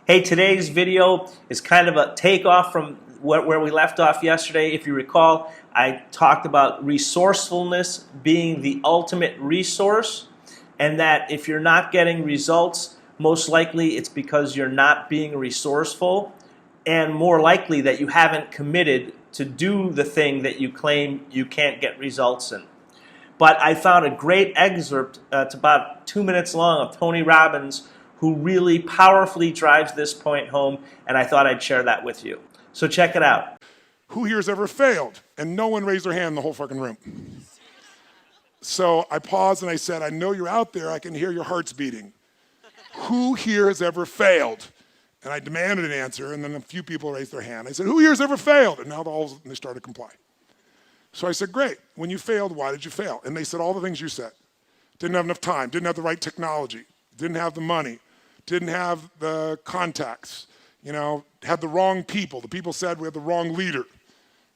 Hey, today's video is kind of a takeoff from where we left off yesterday. If you recall, I talked about resourcefulness being the ultimate resource, and that if you're not getting results, most likely it's because you're not being resourceful, and more likely that you haven't committed to do the thing that you claim you can't get results in. But I found a great excerpt, it's about 2 minutes long, of Tony Robbins, who really powerfully drives this point home, and I thought I'd share that with you. So check it out. Who here has ever failed? And no one raised their hand in the whole fucking room. So I paused and I said, I know you're out there, I can hear your hearts beating. Who here has ever failed? And I demanded an answer, and then a few people raised their hand. I said, who here has ever failed? And now they started to comply. So I said, great, when you failed, why did you fail? And they said all the things you said. Didn't have enough time, didn't have the right technology, didn't have the money, didn't have the contacts, had the wrong people. The people said we had the wrong leader,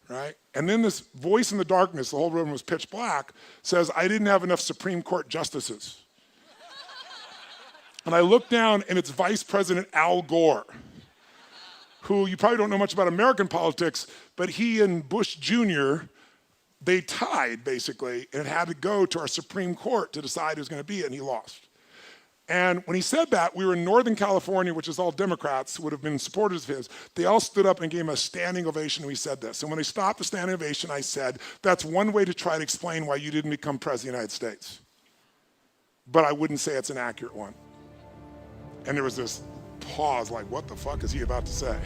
right? And then this voice in the darkness, the whole room was pitch black, says, I didn't have enough Supreme Court justices. And I looked down and it's Vice President Al Gore, who you probably don't know much about American politics, but he and Bush Jr., they tied basically, and it had to go to our Supreme Court to decide who's going to be it, and he lost. And when he said that, we were in Northern California, which is all Democrats, would have been supporters of his. They all stood up and gave him a standing ovation when he said this. And when they stopped the standing ovation, I said, that's one way to try to explain why you didn't become president of the United States. But I wouldn't say it's an accurate one. And there was this pause, like, what the fuck is he about to say?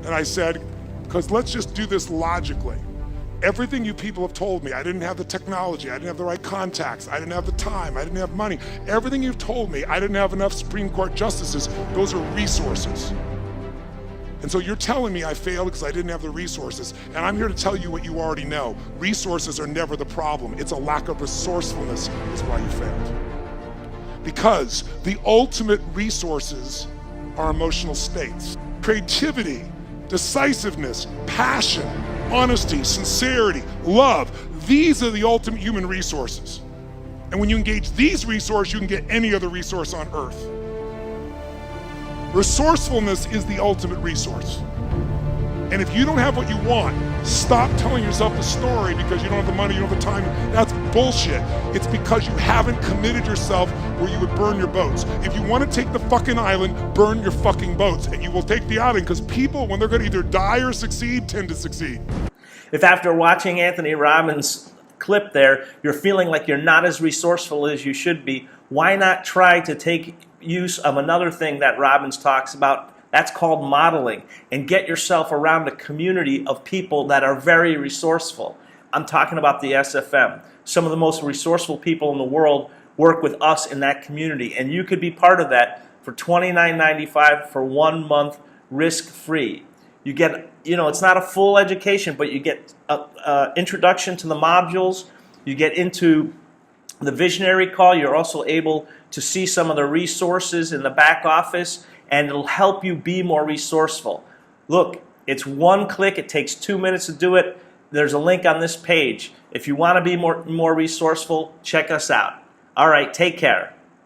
And I said, because let's just do this logically. Everything you people have told me, I didn't have the technology, I didn't have the right contacts, I didn't have the time, I didn't have money. Everything you've told me, I didn't have enough Supreme Court justices, those are resources. And so you're telling me I failed because I didn't have the resources. And I'm here to tell you what you already know. Resources are never the problem. It's a lack of resourcefulness is why you failed. Because the ultimate resources are emotional states. Creativity, decisiveness, passion, honesty, sincerity, love. These are the ultimate human resources. And when you engage these resources, you can get any other resource on earth. Resourcefulness is the ultimate resource. And if you don't have what you want, stop telling yourself the story because you don't have the money, you don't have the time. That's bullshit. It's because you haven't committed yourself where you would burn your boats. If you want to take the fucking island, burn your fucking boats. And you will take the island because people, when they're going to either die or succeed, tend to succeed. If after watching Anthony Robbins' clip there, you're feeling like you're not as resourceful as you should be, why not try to take use of another thing that Robbins talks about? That's called modeling, and get yourself around a community of people that are very resourceful. I'm talking about the SFM. Some of the most resourceful people in the world work with us in that community, and you could be part of that for $29.95 for 1 month risk-free. You get, it's not a full education, but you get an introduction to the modules, you get into the visionary call, you're also able to see some of the resources in the back office, and it'll help you be more resourceful. Look, it's one click, it takes 2 minutes to do it. There's a link on this page. If you want to be more resourceful, check us out. All right, take care.